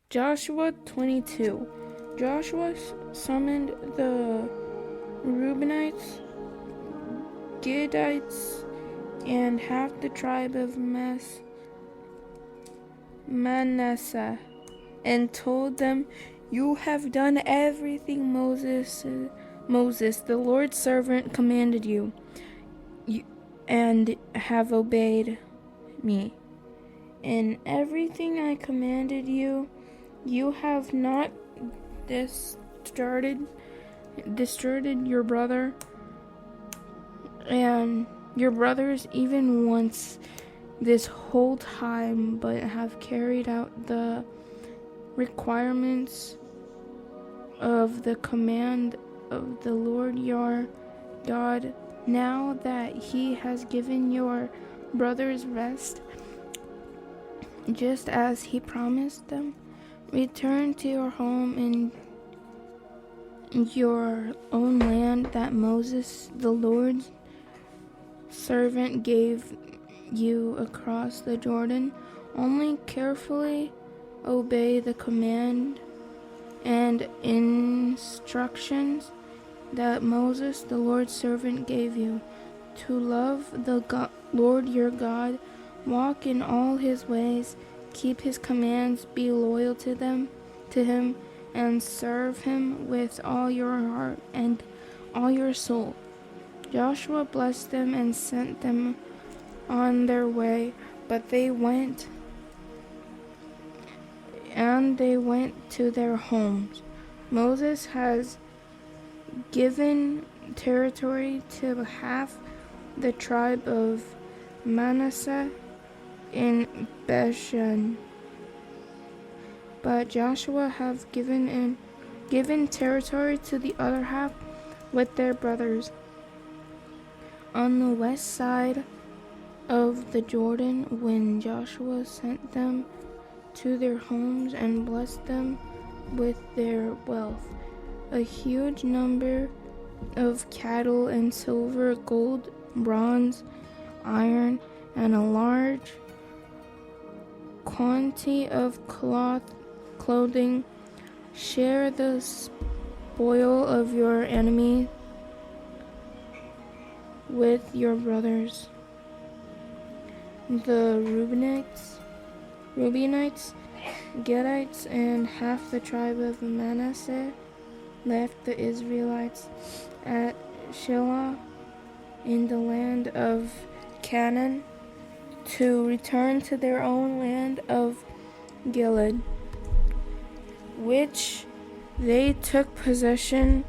Joshua 22. Joshua summoned the Reubenites, Gadites, and half the tribe of Manasseh, and told them, "You have done everything Moses, the Lord's servant, commanded you, and have obeyed me. In everything I commanded you, you have not distorted your brother and your brothers even once this whole time, but have carried out the requirements of the command of the Lord your God. Now that he has given your brothers rest, just as he promised them, return to your home in your own land that Moses, the Lord's servant, gave you across the Jordan. Only carefully obey the command and instructions that Moses, the Lord's servant, gave you, to love the Lord your God, walk in all his ways, keep his commands, be loyal to him, and serve him with all your heart and all your soul." Joshua blessed them and sent them on their way, but they went to their homes. Moses has given territory to half the tribe of Manasseh in Bashan, but Joshua have given territory to the other half with their brothers on the west side of the Jordan. When Joshua sent them to their homes and blessed them with their wealth, a huge number of cattle and silver, gold, bronze, iron, and a large quantity of clothing, share the spoil of your enemy with your brothers. The Reubenites, Gadites, and half the tribe of Manasseh left the Israelites at Shiloh in the land of Canaan to return to their own land of Gilead, which they took possession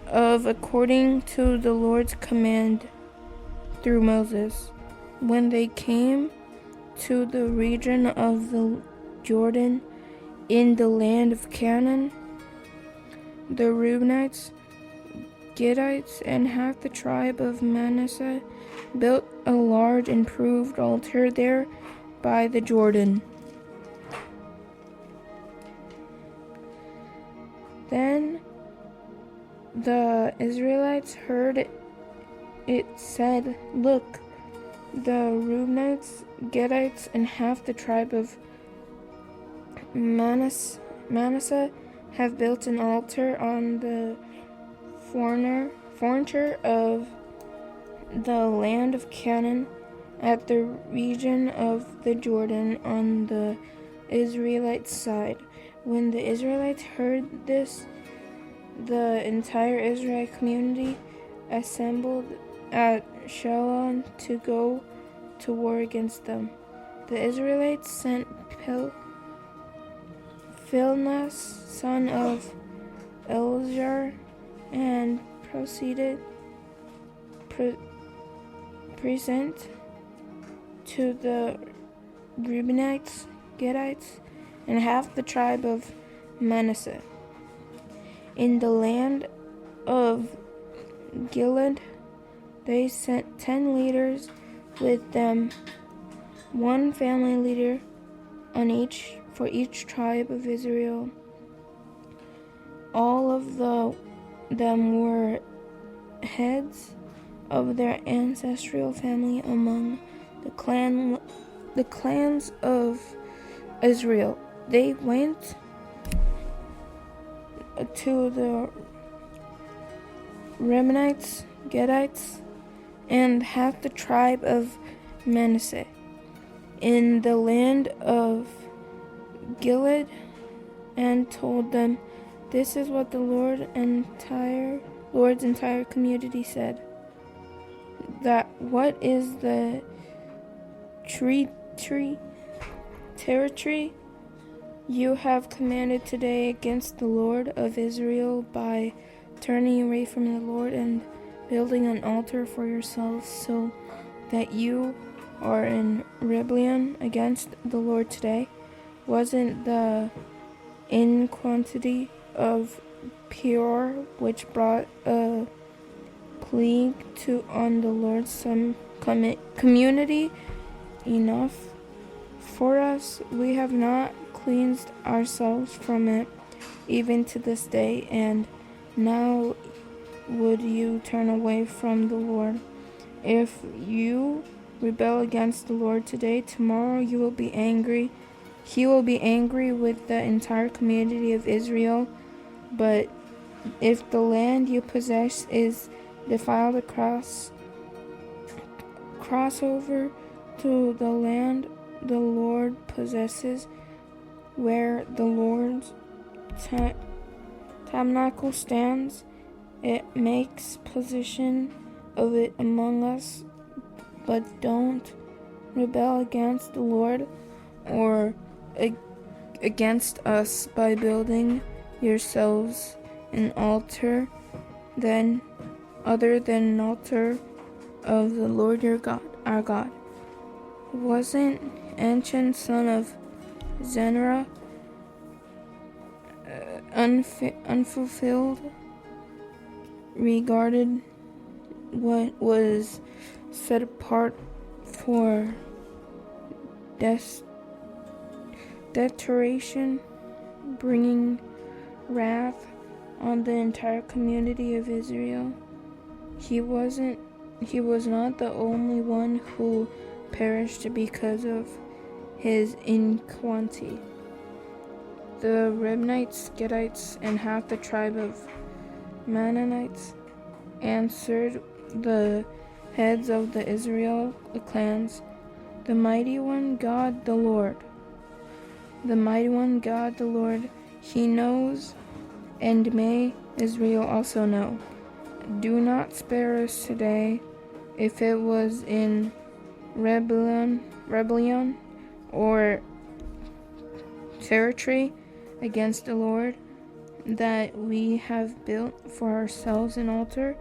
of according to the Lord's command through Moses. When they came to the region of the Jordan in the land of Canaan, the Reubenites, Gadites, and half the tribe of Manasseh built a large improved altar there by the Jordan. Then the Israelites heard it said, "Look, the Reubenites, Gadites, and half the tribe of Manasseh have built an altar on the frontier of the land of Canaan at the region of the Jordan on the Israelite side." When the Israelites heard this, the entire Israelite community assembled at Shiloh to go to war against them. The Israelites sent Phinehas, son of Eleazar, and present to the Reubenites, Gadites, and half the tribe of Manasseh in the land of Gilead. They sent 10 leaders with them, one family leader for each tribe of Israel. All of them were heads of their ancestral family among the clans of Israel. They went to the Reubenites, Gadites, and half the tribe of Manasseh in the land of Gilead, and told them, "This is what the Lord's entire community said. That what is the territory you have commanded today against the Lord of Israel by turning away from the Lord and building an altar for yourselves, so that you are in rebellion against the Lord today? Wasn't the iniquity of Peor, which brought a plague on the Lord's community, enough for us? We have not cleansed ourselves from it even to this day, and now would you turn away from the Lord? If you rebel against the Lord today, tomorrow you will be angry. He will be angry with the entire community of Israel. But if the land you possess is defiled, cross over to the land the Lord possesses, where the Lord's tabernacle stands. It makes possession of it among us, but don't rebel against the Lord or against us by building yourselves an altar other than an altar of the Lord our God. Wasn't Achan son of Zerah unfulfilled regarded what was set apart for deterioration, bringing wrath on the entire community of Israel? He was not the only one who perished because of his iniquity. The Reubenites, Gadites, and half the tribe of Manassites answered the heads of the Israel clans, "The mighty one God the Lord, He knows, and may Israel also know. Do not spare us today. If it was in rebellion or territory against the Lord that we have built for ourselves an altar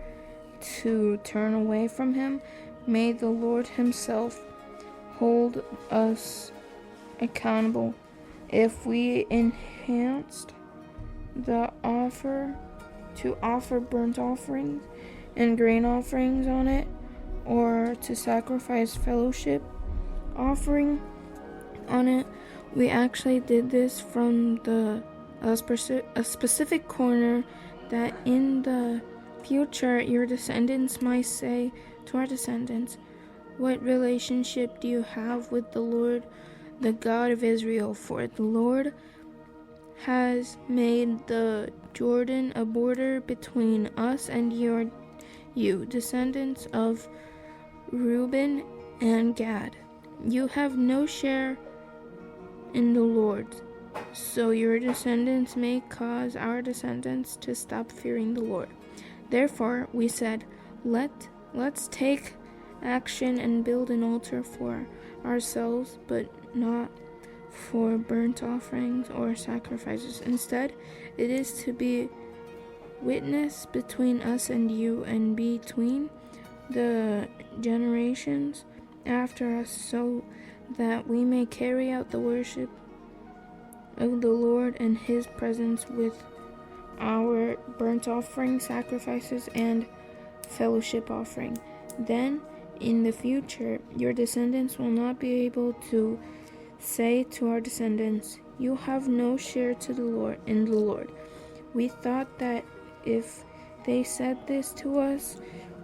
to turn away from Him, may the Lord Himself hold us accountable. If we enhanced the offer to offer burnt offerings and grain offerings on it, or to sacrifice fellowship offering on it, we actually did this from a specific corner, that in the future your descendants might say to our descendants, 'What relationship do you have with the Lord, the God of Israel? For the Lord has made the Jordan a border between us and you, descendants of Reuben and Gad. You have no share in the Lord, so your descendants may cause our descendants to stop fearing the Lord.' Therefore we said, let's take action and build an altar for ourselves, but not for burnt offerings or sacrifices. Instead, it is to be witness between us and you, and between the generations after us, so that we may carry out the worship of the Lord in His presence with our burnt offering, sacrifices, and fellowship offering. Then in the future your descendants will not be able to say to our descendants, 'You have no share to the Lord in the Lord.' We thought that if they said this to us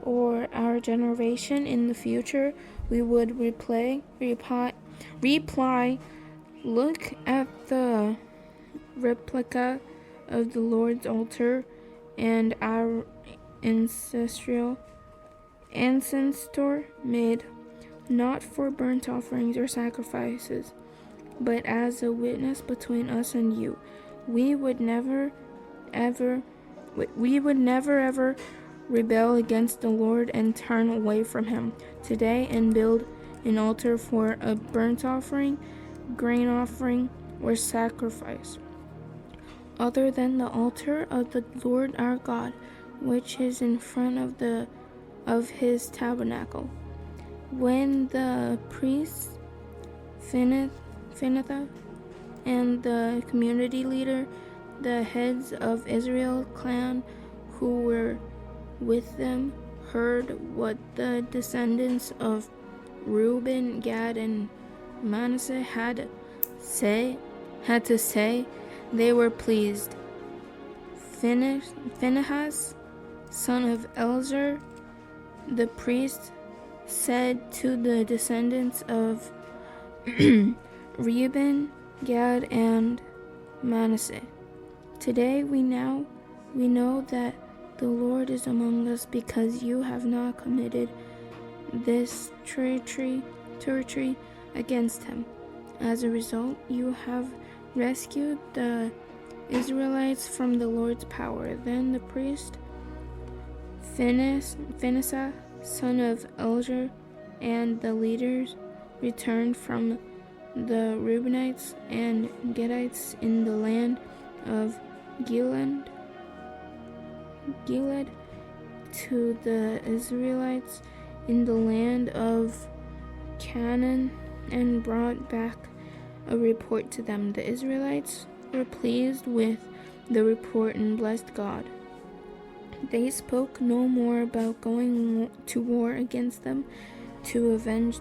or our generation in the future, we would reply Look at the replica of the Lord's altar and our ancestor made, not for burnt offerings or sacrifices, but as a witness between us and you. We would never ever rebel against the Lord and turn away from him today and build an altar for a burnt offering, grain offering, or sacrifice, other than the altar of the Lord our God, which is in front of his tabernacle. When the priests Phinehas and the community leader, the heads of Israel's clan who were with them, heard what the descendants of Reuben, Gad, and Manasseh had to say, they were pleased. Phinehas, son of Eleazar, the priest, said to the descendants of Reuben, Gad, and Manasseh, today we know that the Lord is among us, because you have not committed this treachery against him. As a result, you have rescued the Israelites from the Lord's power. Then the priest Phinehas, son of Eleazar, and the leaders returned from the Reubenites and Gadites in the land of Gilead to the Israelites in the land of Canaan, and brought back a report to them. The Israelites were pleased with the report and blessed God. They spoke no more about going to war against them to avenge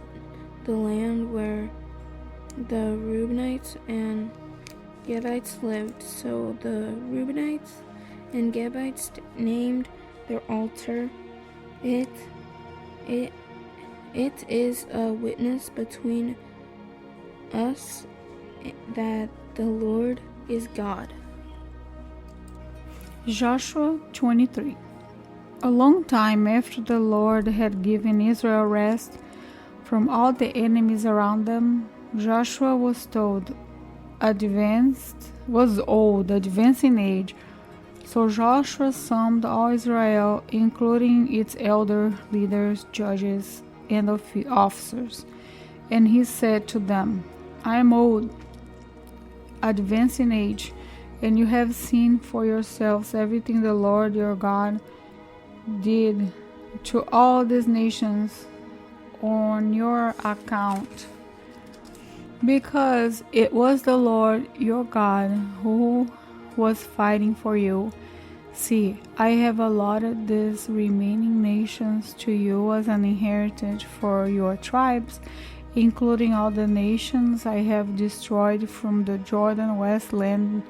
the land where the Reubenites and Gadites lived. So the Reubenites and Gadites named their altar, It is a witness between us that the Lord is God. Joshua 23. A long time after the Lord had given Israel rest from all the enemies around them, Joshua was old, advancing age. So Joshua summoned all Israel, including its elder leaders, judges, and officers. And he said to them, I am old, advancing age, and you have seen for yourselves everything the Lord your God did to all these nations on your account, because it was the Lord your God who was fighting for you. See, I have allotted these remaining nations to you as an inheritance for your tribes, including all the nations I have destroyed from the Jordan westland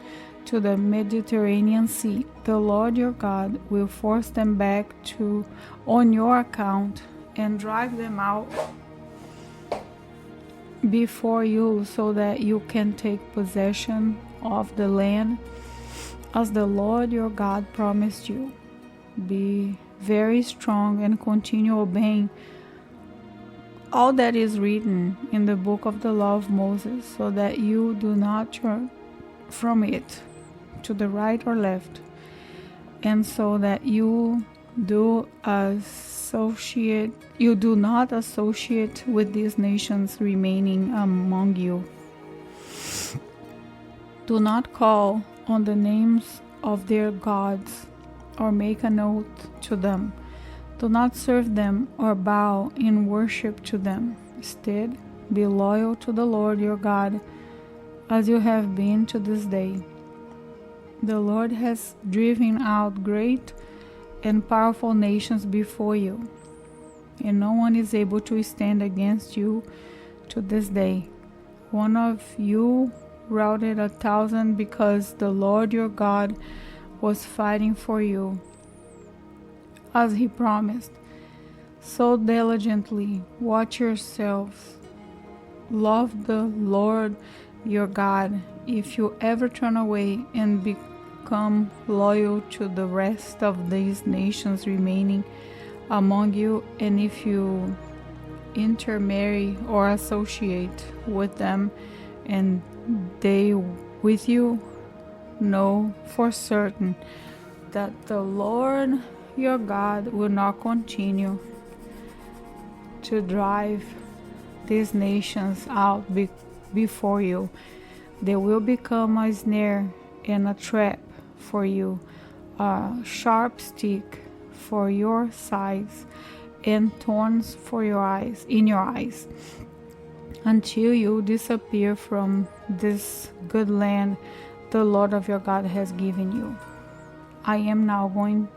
to the Mediterranean Sea. The Lord your God will force them back on your account and drive them out before you, so that you can take possession of the land as the Lord your God promised you. Be very strong and continue obeying all that is written in the book of the law of Moses, so that you do not turn from it to the right or left, and so that you do not associate with these nations remaining among you. Do not call on the names of their gods or make an oath to them. Do not serve them or bow in worship to them. Instead, be loyal to the Lord your God, as you have been to this day. The Lord has driven out great and powerful nations before you, and no one is able to stand against you to this day. One of you routed 1,000 because the Lord your God was fighting for you, as he promised. So diligently watch yourselves, love the Lord your God, if you ever turn away and become loyal to the rest of these nations remaining among you, and if you intermarry or associate with them and they with you, know for certain that the Lord your God will not continue to drive these nations out before you. They will become a snare and a trap for you, a sharp stick for your sides, and thorns for your eyes, until you disappear from this good land the Lord of your God has given you. I am now going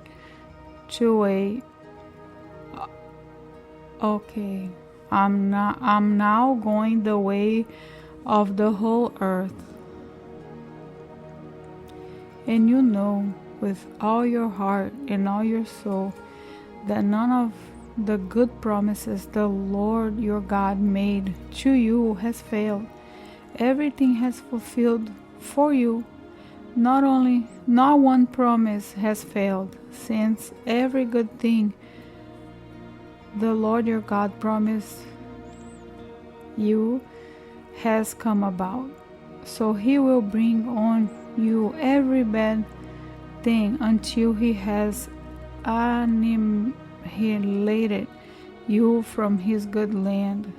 I'm now going the way of the whole earth. And you know with all your heart and all your soul that none of the good promises the Lord your God made to you has failed. Everything has fulfilled for you. Not one promise has failed, since every good thing the Lord your God promised you has come about. So he will bring on you every bad thing until he has annihilated you from this good land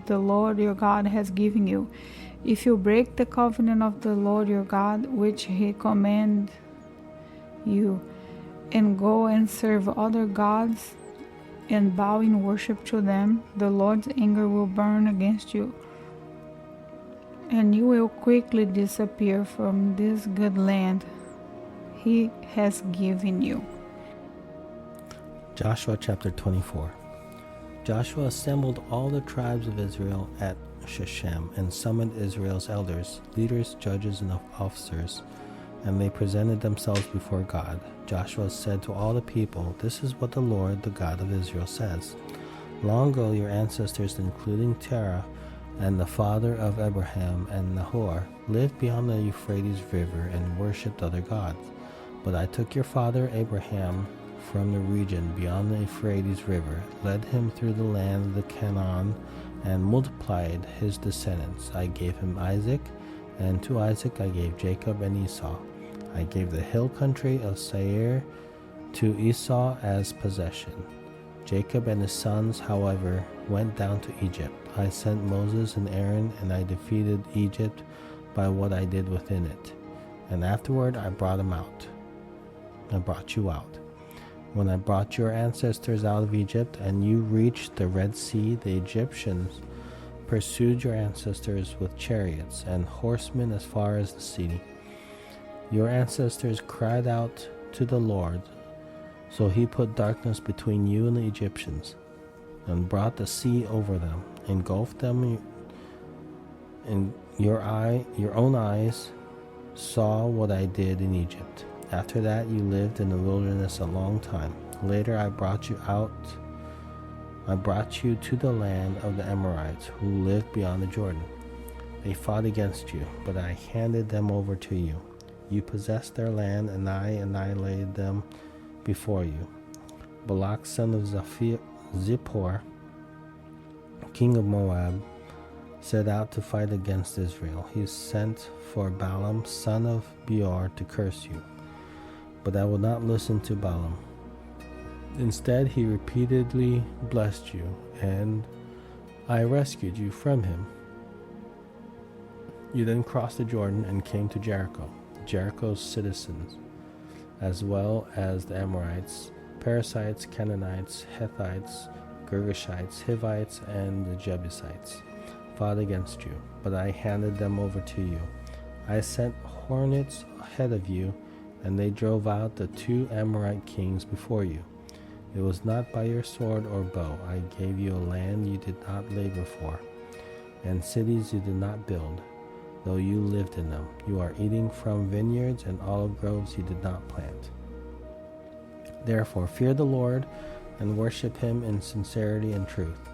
the Lord your God has given you. If you break the covenant of the Lord your God, which he commanded you, and go and serve other gods and bow in worship to them, the Lord's anger will burn against you, and you will quickly disappear from this good land he has given you. Joshua chapter 24. Joshua assembled all the tribes of Israel at Shechem and summoned Israel's elders, leaders, judges, and officers, and they presented themselves before God. Joshua said to all the people, "This is what the Lord, the God of Israel, says. Long ago your ancestors, including Terah and the father of Abraham and Nahor, lived beyond the Euphrates River and worshipped other gods. But I took your father Abraham from the region beyond the Euphrates River, led him through the land of the Canaan, and multiplied his descendants. I gave him Isaac, and to Isaac I gave Jacob and Esau. I gave the hill country of Seir to Esau as possession. Jacob and his sons, however, went down to Egypt. I sent Moses and Aaron, and I defeated Egypt by what I did within it. And afterward I brought you out. When I brought your ancestors out of Egypt, and you reached the Red Sea, the Egyptians pursued your ancestors with chariots and horsemen as far as the sea. Your ancestors cried out to the Lord, so he put darkness between you and the Egyptians, and brought the sea over them, engulfed them, and your own eyes saw what I did in Egypt. After that you lived in the wilderness a long time. Later I brought you to the land of the Amorites, who lived beyond the Jordan. They fought against you, but I handed them over to you. You possessed their land, and I annihilated them before you. Balak, son of Zippor, king of Moab, set out to fight against Israel. He sent for Balaam, son of Beor, to curse you. But I would not listen to Balaam. Instead, he repeatedly blessed you, and I rescued you from him. You then crossed the Jordan and came to Jericho. Jericho's citizens, as well as the Amorites, Perizzites, Canaanites, Hittites, Girgashites, Hivites, and the Jebusites, fought against you, but I handed them over to you. I sent hornets ahead of you, and they drove out the 2 Amorite kings before you. It was not by your sword or bow. I gave you a land you did not labor for, and cities you did not build, though you lived in them. You are eating from vineyards and olive groves you did not plant. Therefore fear the Lord and worship him in sincerity and truth.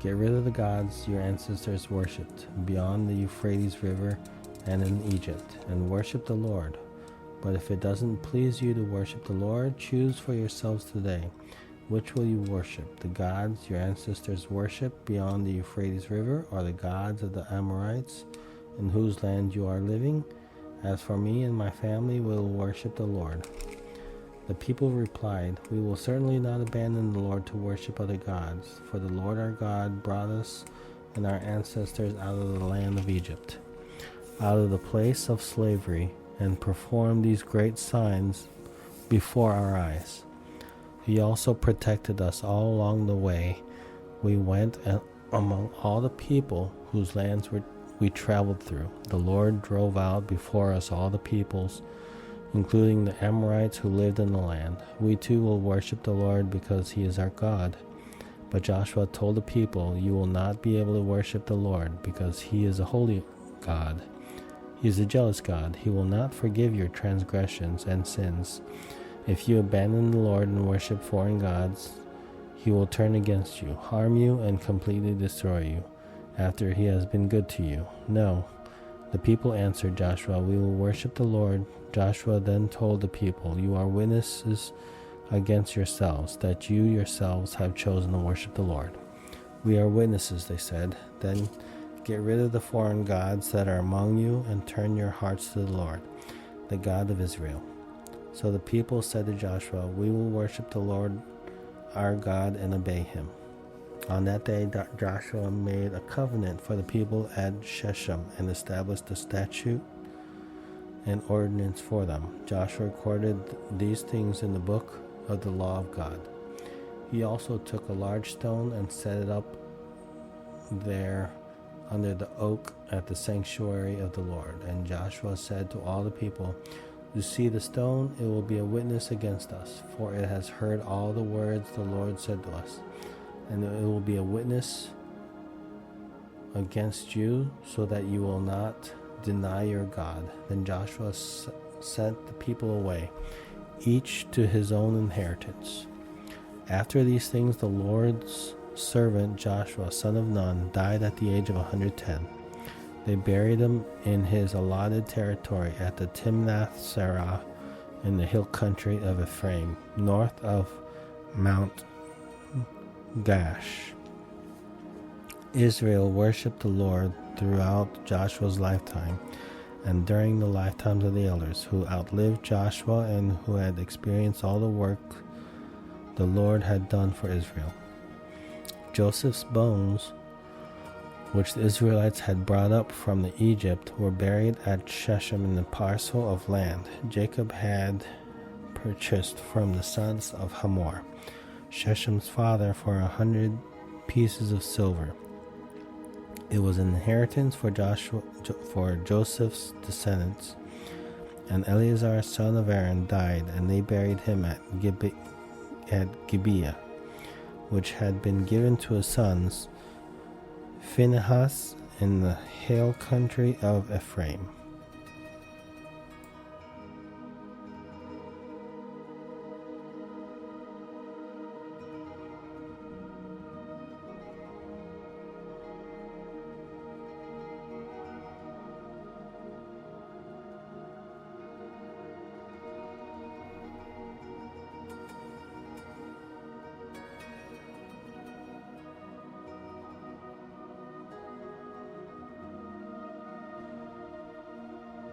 Get rid of the gods your ancestors worshipped beyond the Euphrates River and in Egypt, and worship the Lord. But if it doesn't please you to worship the Lord, choose for yourselves today. Which will you worship? The gods your ancestors worshipped beyond the Euphrates River, or the gods of the Amorites in whose land you are living? As for me and my family, we will worship the Lord. The people replied, We will certainly not abandon the Lord to worship other gods, for the Lord our God brought us and our ancestors out of the land of Egypt, out of the place of slavery, and performed these great signs before our eyes. He also protected us all along the way we went, and among all the people whose lands we traveled through. The Lord drove out before us all the peoples, including the Amorites who lived in the land. We too will worship the Lord because he is our God. But Joshua told the people, You will not be able to worship the Lord because he is a holy God. He is a jealous God. He will not forgive your transgressions and sins. If you abandon the Lord and worship foreign gods, he will turn against you, harm you, and completely destroy you after he has been good to you. No. The people answered Joshua, We will worship the Lord. Joshua then told the people, You are witnesses against yourselves that you yourselves have chosen to worship the Lord. We are witnesses, they said. Then get rid of the foreign gods that are among you and turn your hearts to the Lord, the God of Israel. So the people said to Joshua, We will worship the Lord our God and obey him. On that day, Joshua made a covenant for the people at Shechem and established a statute and ordinance for them. Joshua recorded these things in the book of the law of God. He also took a large stone and set it up there under the oak at the sanctuary of the Lord. And Joshua said to all the people, You see the stone? It will be a witness against us, for it has heard all the words the Lord said to us. And it will be a witness against you, so that you will not deny your God. Then Joshua sent the people away, each to his own inheritance. After these things, the Lord's servant Joshua, son of Nun, died at the age of 110. They buried him in his allotted territory at the Timnath-Serah in the hill country of Ephraim, north of Mount Gash. Israel worshipped the Lord throughout Joshua's lifetime and during the lifetimes of the elders who outlived Joshua and who had experienced all the work the Lord had done for Israel. Joseph's bones, which the Israelites had brought up from Egypt, were buried at Shechem in the parcel of land Jacob had purchased from the sons of Hamor, Shechem's father, for 100 pieces of silver. It was an inheritance for Joseph's descendants. And Eleazar, son of Aaron, died, and they buried him at Gibeah, which had been given to his sons Phinehas in the hill country of Ephraim.